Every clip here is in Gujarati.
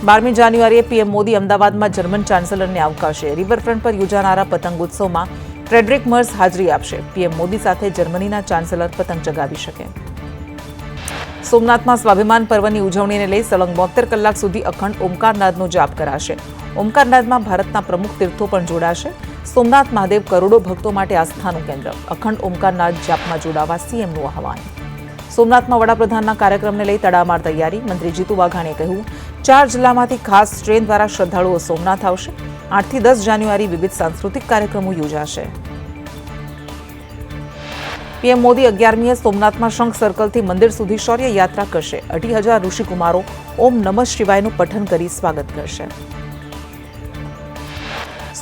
12મી જાન્યુઆરીએ પીએમ મોદી અમદાવાદમાં જર્મન ચાન્સેલરને આવકારશે. રિવરફ્રન્ટ પર યોજાનારા પતંગોત્સવમાં ફ્રેડરિક મર્સ હાજરી આપશે. પીએમ મોદી સાથે જર્મનીના ચાન્સેલર પતંગ ચગાવી શકે. સોમનાથમાં સ્વાભિમાન પર્વની ઉજવણીને લઈ સળંગ 72 કલાક સુધી અખંડ ઓમકારનાદનો જાપ કરાશે. ઓમકારનાદમાં ભારતના પ્રમુખ તીર્થો પણ જોડાશે. સોમનાથ મહાદેવ કરોડો ભક્તો માટે આસ્થાનું કેન્દ્ર. અખંડ ઓમકારનાદ જાપમાં જોડાવા સીએમનું આહવાન. સોમનાથમાં વડાપ્રધાનના કાર્યક્રમને લઈ તડામાર તૈયારી. મંત્રી જીતુ વાઘાણીએ કહ્યું, 4 જિલ્લામાંથી ખાસ ટ્રેન દ્વારા શ્રદ્ધાળુઓ સોમનાથ આવશે. 8 થી 10 જાન્યુઆરી વિવિધ સાંસ્કૃતિક કાર્યક્રમો યોજાશે. પીએમ મોદી 11મીએ સોમનાથમાં શંખ સર્કલથી મંદિર સુધી શૌર્ય યાત્રા કરશે. 2,000 ઋષિકુમારો ઓમ નમઃ શિવાયનું પઠન કરી સ્વાગત કરશે.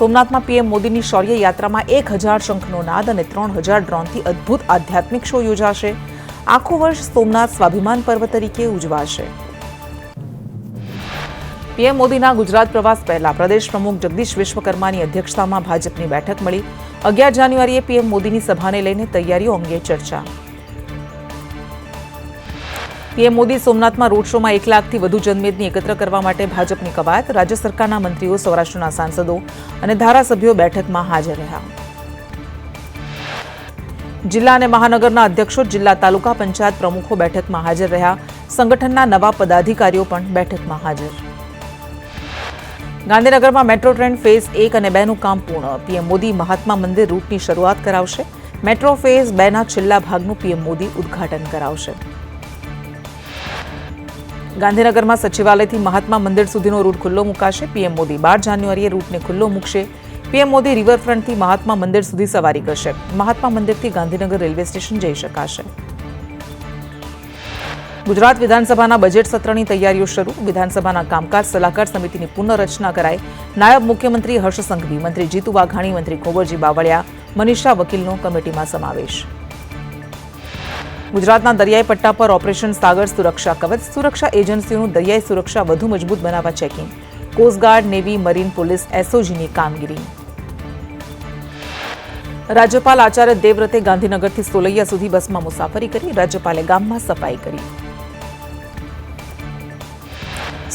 સોમનાથમાં પીએમ મોદીની શૌર્ય યાત્રામાં 1,000 શંખનો નાદ અને 3,000 ડ્રોનથી અદ્ભુત આધ્યાત્મિક શો યોજાશે. આખું વર્ષ સોમનાથ સ્વાભિમાન પર્વ તરીકે ઉજવાશે. પીએમ મોદીના ગુજરાત પ્રવાસ પહેલા પ્રદેશ પ્રમુખ જગદીશ વિશ્વકર્માની અધ્યક્ષતામાં ભાજપની બેઠક મળી. 11 જાન્યુઆરીએ પીએમ મોદીની સભાને લઈને તૈયારીઓ અંગે ચર્ચા. પીએમ મોદી સોમનાથમાં રોડ શોમાં 1 લાખથી વધુ જનમેદની એકત્ર કરવા માટે ભાજપની કવાયત. રાજ્ય સરકારના મંત્રીઓ, સૌરાષ્ટ્રના સાંસદો અને ધારાસભ્યો બેઠકમાં હાજર રહ્યા. જિલ્લા અને મહાનગરના અધ્યક્ષો, જિલ્લા તાલુકા પંચાયત પ્રમુખો બેઠકમાં હાજર રહ્યા. સંગઠનના નવા પદાધિકારીઓ પણ બેઠકમાં હાજર. ગાંધીનગરમાં મેટ્રો ટ્રેન ફેઝ 1 અને 2નું કામ પૂર્ણ. પીએમ મોદી મહાત્મા મંદિર રૂટની શરૂઆત કરાવશે. મેટ્રો ફેઝ 2ના છેલ્લા ભાગનું પીએમ મોદી ઉદ્ઘાટન કરાવશે. ગાંધીનગરમાં સચિવાલયથી મહાત્મા મંદિર સુધીનો રૂટ ખુલ્લો મુકાશે. પીએમ મોદી 12 જાન્યુઆરીએ રૂટને ખુલ્લો મૂકશે. પીએમ મોદી રિવરફ્રન્ટથી મહાત્મા મંદિર સુધી સવારી કરશે. મહાત્મા મંદિરથી ગાંધીનગર રેલવે સ્ટેશન જઈ શકાશે. ગુજરાત વિધાનસભાના બજેટ સત્રની તૈયારીઓ શરૂ. વિધાનસભાના કામકાજ સલાહકાર સમિતિની પુનઃરચના કરાઈ. નાયબ મુખ્યમંત્રી હર્ષ સંઘવી, મંત્રી જીતુ વાઘાણી, મંત્રી કુંવરજી બાવળિયા, મનીષા વકીલનો કમિટીમાં સમાવેશ. ગુજરાતના દરિયાઈ પટ્ટા પર ઓપરેશન સાગર સુરક્ષા કવચ. સુરક્ષા એજન્સીઓનું દરિયાઈ સુરક્ષા વધુ મજબૂત બનાવવા checking. Coastguard, navy, marine police, એસઓજીની કામગીરી. રાજ્યપાલ આચાર્ય દેવવ્રતે ગાંધીનગરથી સોલૈયા સુધી બસમાં મુસાફરી કરી. રાજ્યપાલે ગામમાં સફાઈ કરી.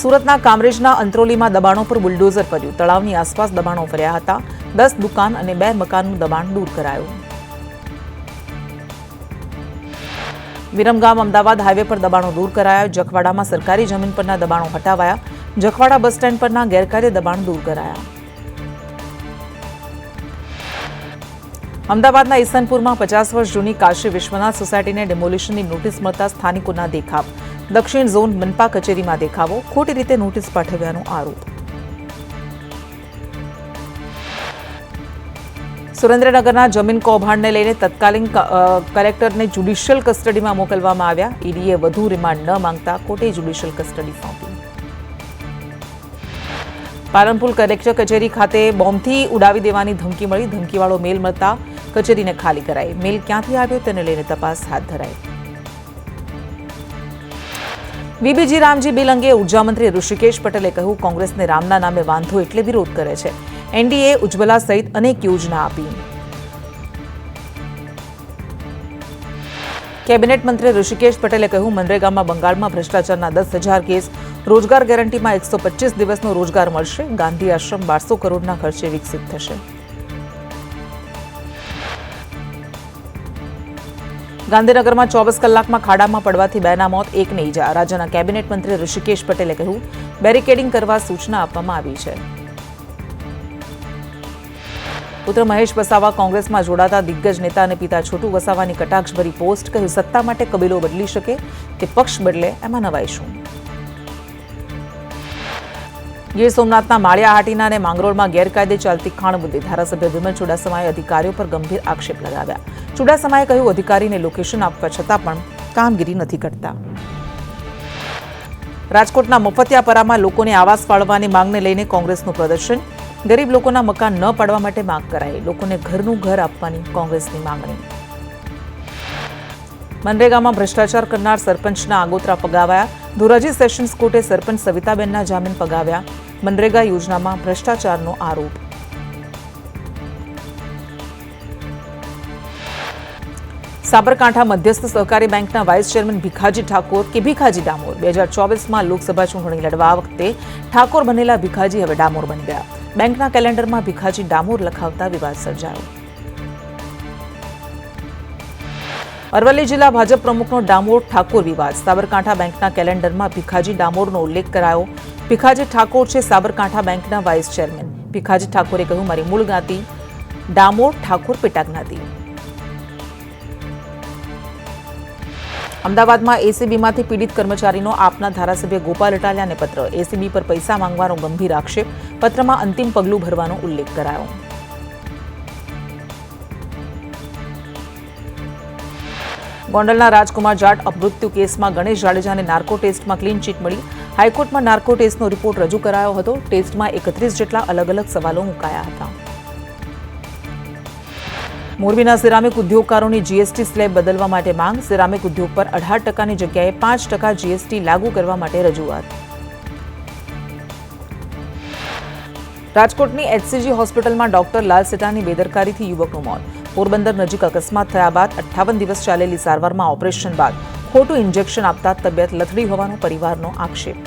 સુરતના કામરેજના અંત્રોલીમાં દબાણો પર બુલડોઝર ફર્યું. તળાવની આસપાસ દબાણો ફર્યા હતા. 10 દુકાન અને 2 મકાનનું દબાણ દૂર કરાયું. વિરમગામ અમદાવાદ હાઈવે પર દબાણો દૂર કરાયા. જખવાડામાં સરકારી જમીન પરના દબાણો હટાવાયા. જખવાડા બસ સ્ટેન્ડ પરના ગેરકાયદે દબાણ દૂર કરાયા. અમદાવાદના ઈસનપુરમાં 50 વર્ષ જૂની કાશી વિશ્વનાથ સોસાયટીને ડેમોલિશનની નોટિસ મળતા સ્થાનિકોના દેખાવ. દક્ષિણ ઝોન મનપા કચેરીમાં દેખાવો. ખોટી રીતે નોટિસ પાઠવ્યાનો આરોપ. સુરેન્દ્રનગરના જમીન કૌભાંડને લઈને તત્કાલીન કલેક્ટરને જ્યુડિશિયલ કસ્ટડીમાં મોકલવામાં આવ્યા. ઈડીએ વધુ રિમાન્ડ ન માંગતા કોર્ટે જ્યુડિશિયલ કસ્ટડી સોંપી. પાલનપુર કલેક્ટર કચેરી ખાતે બોમ્બથી ઉડાવી દેવાની ધમકી મળી. ધમકીવાળો મેલ મળતા કચેરીને ખાલી કરાઈ. મેલ ક્યાંથી આવ્યો તેને લઈને તપાસ હાથ ધરાઈ. વીબીજી રામજી બિલ અંગે ઉર્જામંત્રી ઋષિકેશ પટેલે કહ્યું, કોંગ્રેસને રામના નામે વાંધો એટલે વિરોધ કરે છે. એનડીએ ઉજ્જવલા સહિત અનેક યોજના આપી. કેબિનેટ મંત્રી ઋષિકેશ પટેલે કહ્યું, મનરેગામાં બંગાળમાં ભ્રષ્ટાચારના 10,000 કેસ. રોજગાર ગેરંટીમાં 125 દિવસનો રોજગાર મળશે. ગાંધી આશ્રમ 1200 કરોડના ખર્ચે વિકસિત થશે. ગાંધીનગરમાં 24 કલાકમાં ખાડામાં પડવાથી 2ના મોત, 1ને ઈજા. રાજ્યના કેબિનેટ મંત્રી ઋષિકેશ પટેલે કહ્યું, બેરિકેડિંગ કરવા સૂચના આપવામાં આવી છે. પુત્ર મહેશ વસાવા કોંગ્રેસમાં જોડાતા દિગ્ગજ નેતા અને પિતા છોટુ વસાવાની કટાક્ષભરી પોસ્ટ. કહ્યું, સત્તા માટે કબીલો બદલી શકે, તે પક્ષ બદલે એમાં નવાઈ શું. ગીર સોમનાથના માળિયાહાટીના અને માંગરોળમાં ગેરકાયદે ચાલતી ખાણ મુદ્દે ધારાસભ્ય વિમલ ચુડાસમાએ અધિકારીઓ પર ગંભીર આક્ષેપ લગાવ્યા. ચુડાસમાએ કહ્યું, અધિકારીને લોકેશન આપવા છતાં પણ કામગીરી નથી કરતા. રાજકોટના મફતિયાપરામાં લોકોને આવાસ ફાળવવાની માંગને લઈને કોંગ્રેસનું પ્રદર્શન. ગરીબ લોકોના મકાન ન પાડવા માટે માંગ કરાઈ. લોકોને ઘરનું ઘર આપવાની કોંગ્રેસની માંગણી. મનરેગામાં ભ્રષ્ટાચાર કરનાર સરપંચના આગોતરા ફગાવાયા. ધોરાજી સેશન્સ કોર્ટે સરપંચ સવિતાબેનના જામીન ફગાવ્યા. મનરેગા યોજનામાં ભ્રષ્ટાચારનો આરોપ. સાબરકાંઠા મધ્યસ્થ સહકારી બેંકના વાઇસ ચેરમેન ભીખાજી ઠાકોર કે ભીખાજી ડામોર 2024માં લોકસભા ચૂંટણી લડવા વખતે ઠાકોર બનેલા ભીખાજી હવે ડામોર બની ગયા. બેંકના કેલેન્ડરમાં ભીખાજી ડામોર લખાવતા વિવાદ સર્જાયો. અરવલ્લી જિલ્લા ભાજપ પ્રમુખનો ડામોર ઠાકોર વિવાદ. સાબરકાંઠા બેંકના કેલેન્ડરમાં ભીખાજી ડામોરનો ઉલ્લેખ કરાયો. ભીખાજી ઠાકોર છે સાબરકાંઠા બેંકના વાઇસ ચેરમેન. ભીખાજી ઠાકોરે કહ્યું, મારી મૂળ જ્ઞાતિ ડામોર, ઠાકોર પેટા જ્ઞાતિ. અમદાવાદમાં એસીબીમાંથી પીડિત કર્મચારીનો આપના ધારાસભ્ય ગોપાલ ઇટાલિયાને પત્ર. એસીબી પર પૈસા માંગવાનો ગંભીર આક્ષેપ. પત્રમાં અંતિમ પગલું ભરવાનો ઉલ્લેખ કરાયો. ગોંડલના રાજકુમાર જાટ અપમૃત્યુ કેસમાં ગણેશ જાડેજાને નાર્કો ટેસ્ટમાં ક્લીન ચીટ મળી. હાઈકોર્ટમાં નાર્કો ટેસ્ટનો રિપોર્ટ રજૂ કરાયો હતો. ટેસ્ટમાં 31 જેટલા અલગ અલગ સવાલો મુકાયા હતા. મોરબીના સિરામિક ઉદ્યોગકારોની જીએસટી સ્લેબ બદલવા માટે માંગ. સિરામિક ઉદ્યોગ પર 18%ની જગ્યાએ 5% જીએસટી લાગુ કરવા માટે રજૂઆત. રાજકોટની એચસીજી હોસ્પિટલમાં ડોક્ટર લાલ સેટાની બેદરકારીથી યુવકનું મોત. પોરબંદર નજીક અકસ્માત થયા બાદ 58 દિવસ ચાલેલી સારવારમાં ઓપરેશન બાદ ખોટું ઇન્જેક્શન આપતા તબિયત લથડી હોવાનો પરિવારનો આક્ષેપ.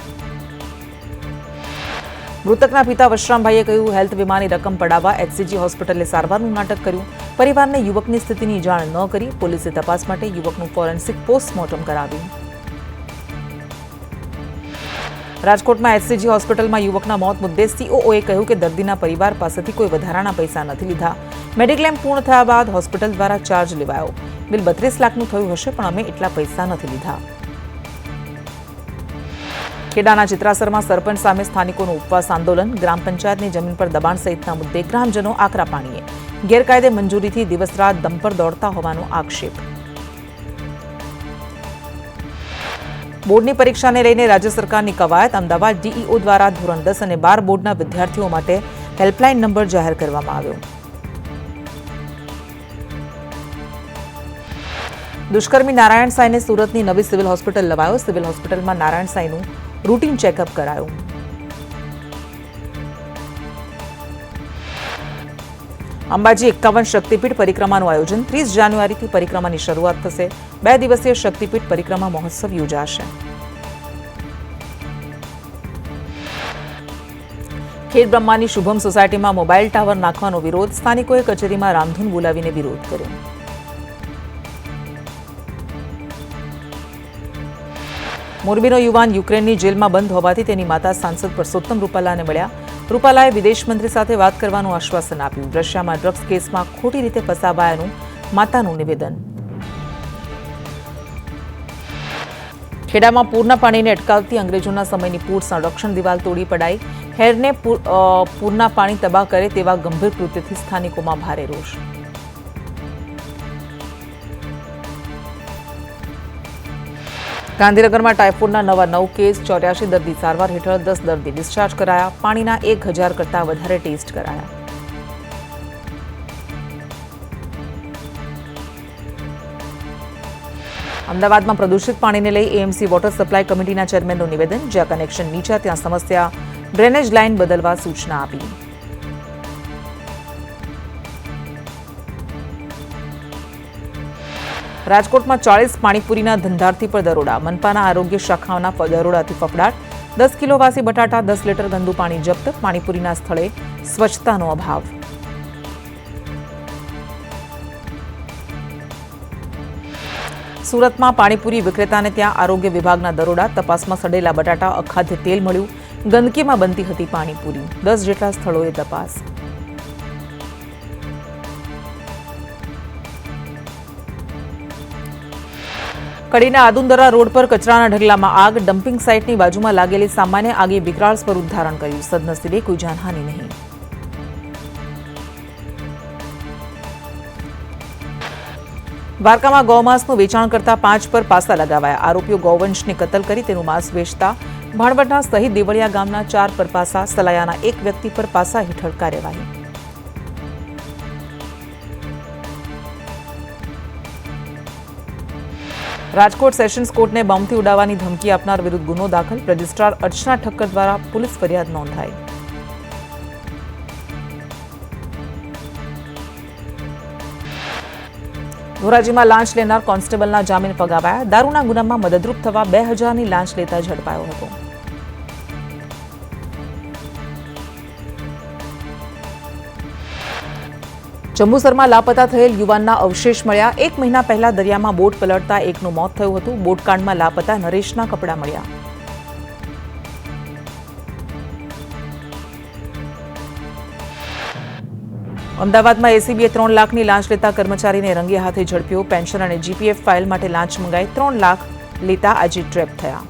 મૃતકના પિતા વશરામભાઈએ કહ્યું, હેલ્થ વીમાની રકમ પડાવવા એચસીજી હોસ્પિટલે સારવારનું નાટક કર્યું. પરિવારને યુવકની સ્થિતિની જાણ ન કરી પોલીસે તપાસ માટે યુવકનું ફોરેન્સિક પોસ્ટમોર્ટમ કરાવ્યું. રાજકોટમાં એચસીજી હોસ્પિટલમાં યુવકના મોત મુદ્દે સીઓઓએ કહ્યું કે દર્દીના પરિવાર પાસેથી કોઈ વધારાના પૈસા નથી લીધા. મેડિક્લેમ પૂર્ણ થયા બાદ હોસ્પિટલ દ્વારા ચાર્જ લેવાયો. બિલ 32 લાખનું થયું હશે, પણ અમે એટલા પૈસા નથી લીધા. ખેડાના ચિત્રાસરમાં સરપંચ સામે સ્થાનિકોનું ઉપવાસ આંદોલન. ગ્રામ પંચાયતની જમીન પર દબાણ સહિતના મુદ્દે ગ્રામજનો આકરા પાણીએ. ગેરકાયદે મંજૂરીથી દિવસ રાત દંપર દોડતા હોવાનો આક્ષેપ. બોર્ડની પરીક્ષાને લઈને રાજ્ય સરકારની કવાયત. અમદાવાદ ડીઈઓ દ્વારા ધોરણ 10 અને 12 બોર્ડના વિદ્યાર્થીઓ માટે હેલ્પલાઇન નંબર જાહેર કરવામાં આવ્યો. દુષ્કર્મી નારાયણ સાંઈને સુરતની નવી સિવિલ હોસ્પિટલ લવાયો. સિવિલ હોસ્પિટલમાં નારાયણ સાંઈનું રૂટીન ચેકઅપ કરાયું. અંબાજી 51 શક્તિપીઠ પરિક્રમાનું આયોજન. 30 જાન્યુઆરીથી પરિક્રમાની શરૂઆત થશે. 2 દિવસીય શક્તિપીઠ પરિક્રમા મહોત્સવ યોજાશે. ખેડ બ્રહ્માની શુભમ સોસાયટીમાં મોબાઈલ ટાવર નાખવાનો વિરોધ. સ્થાનિકોએ કચેરીમાં રામધૂન બોલાવીને વિરોધ કર્યો. મોરબીનો યુવાન યુક્રેનની જેલમાં બંધ હોવાથી તેની માતા સાંસદ પરસોત્તમ રૂપાલાને મળ્યા. રૂપાલાએ વિદેશ મંત્રી સાથે વાત કરવાનું આશ્વાસન આપ્યું. રશિયામાં ડ્રગ્સ કેસમાં ખોટી રીતે ફસાવાયાનું માતાનું નિવેદન. ખેડામાં પૂરના પાણીને અટકાવતી અંગ્રેજોના સમયની પૂર સંરક્ષણ દિવાલ તોડી પડાઈ. હેરને પૂરના પાણી તબાહ કરે તેવા ગંભીર કૃત્યથી સ્થાનિકોમાં ભારે રોષ. ગાંધીનગરમાં ટાઇફોઇડના નવા 9 કેસ. 84 દર્દી સારવાર હેઠળ. 10 દર્દી ડિસ્ચાર્જ કરાયા. પાણીના 1000 કરતાં વધારે ટેસ્ટ કરાયા. અમદાવાદમાં પ્રદૂષિત પાણીને લઈ એએમસી વોટર સપ્લાય કમિટીના ચેરમેનનું નિવેદન. જ્યાં કનેક્શન નીચા ત્યાં સમસ્યા. ડ્રેનેજ લાઇન બદલવા સૂચના આપી. રાજકોટમાં 40 પાણીપુરીના ધંધાર્થી પર દરોડા. મનપાના આરોગ્ય શાખાના દરોડાથી ફફડાટ. 10 કિલો વાસી બટાટા, 10 લીટર ગંદુ પાણી જપ્ત. પાણીપુરીના સ્થળે સ્વચ્છતાનો અભાવ. સુરતમાં પાણીપુરી વિક્રેતાને ત્યાં આરોગ્ય વિભાગના દરોડા. તપાસમાં સડેલા બટાટા, અખાદ્ય તેલ મળ્યું. ગંદકીમાં બનતી હતી પાણીપુરી. 10 જેટલા સ્થળોએ તપાસ. કડીના આદુંદરા રોડ પર કચરાના ઢગલામાં આગ. ડમ્પિંગ સાઇટની બાજુમાં લાગેલી સામાન્ય આગે વિકરાળ સ્વરૂપ ધારણ કર્યું. સદનસીબે કોઈ જાનહાનિ નહીં. દ્વારકામાં ગૌમાંસનું વેચાણ કરતા 5 પર પાસા લગાવાયા. આરોપીઓ ગૌવંશને કતલ કરી તેનું માંસ વેચતા. ભાણવડના સહિત દેવળિયા ગામના 4 પર પાસા. સલાયાના 1 વ્યક્તિ પર પાસા હેઠળ કાર્યવાહી. રાજકોટ સેશન્સ કોર્ટને બોમ્બથી ઉડાવવાની ધમકી આપનાર વિરુદ્ધ ગુનો દાખલ. રજિસ્ટ્રાર અર્ચના ઠક્કર દ્વારા પોલીસ ફરિયાદ નોંધાઈ. ધોરાજીમાં લાંચ લેનાર કોન્સ્ટેબલના જામીન ફગાવાયા. દારૂના ગુનામાં મદદરૂપ થવા 2000ની લાંચ લેતા ઝડપાયો હતો. જંબુસરમાં લાપતા થયેલ યુવાનના અવશેષ મળ્યા. 1 મહિના પહેલા દરિયામાં બોટ પલળતા એકનું મોત થયું હતું. બોટકાંડમાં લાપતા નરેશના કપડાં મળ્યા. અમદાવાદમાં એસીબીએ 3 લાખની લાંચ લેતા કર્મચારીને રંગે હાથે ઝડપ્યો. પેન્શન અને જીપીએફ ફાઇલ માટે લાંચ મંગાઈ. 3 લાખ લેતા આજે ટ્રેપ થયા.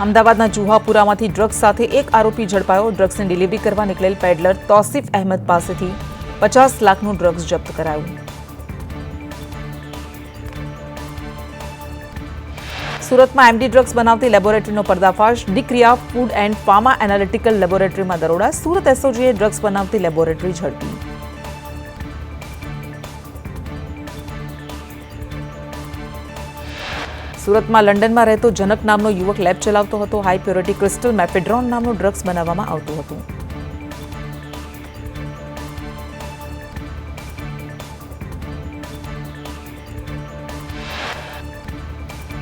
અમદાવાદના જુહાપુરામાંથી ડ્રગ્સ સાથે એક આરોપી ઝડપાયો. ડ્રગ્સની ડિલિવરી કરવા નીકળેલ પેડલર તૌસીફ અહેમદ પાસેથી 50 લાખનું ડ્રગ્સ જપ્ત કરાયું. સુરતમાં એમડી ડ્રગ્સ બનાવતી લેબોરેટરીનો પર્દાફાશ. ડિક્રિયા ફૂડ એન્ડ ફાર્મા એનાલિટિકલ લેબોરેટરીમાં દરોડા. સુરત એસઓજીએ ડ્રગ્સ બનાવતી લેબોરેટરી ઝડપી. સુરતમાં લંડનમાં રહેતો જનક નામનો યુવક લેબ ચલાવતો હતો. હાઈ પ્યોરિટી ક્રિસ્ટલ મેફેડ્રોન નામનું ડ્રગ્સ બનાવવામાં આવતું હતું.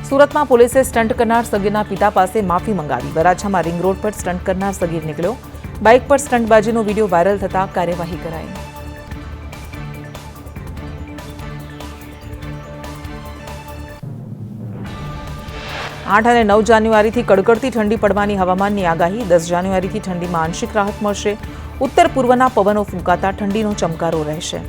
સુરતમાં પોલીસે સ્ટન્ટ કરનાર સગીરના પિતા પાસે માફી મંગાવી. વરાછામાં રિંગ રોડ પર સ્ટન્ટ કરનાર સગીર નીકળ્યો. બાઇક પર સ્ટન્ટબાજીનો વિડીયો વાયરલ થતા કાર્યવાહી કરાઈ. 8 અને 9 જાન્યુઆરીથી કડકડતી ઠંડી પડવાની હવામાનની આગાહી. 10 જાન્યુઆરીથી ઠંડીમાં આંશિક રાહત મળશે. ઉત્તર પૂર્વના પવનો ફૂંકાતા ઠંડીનો ચમકારો રહેશે.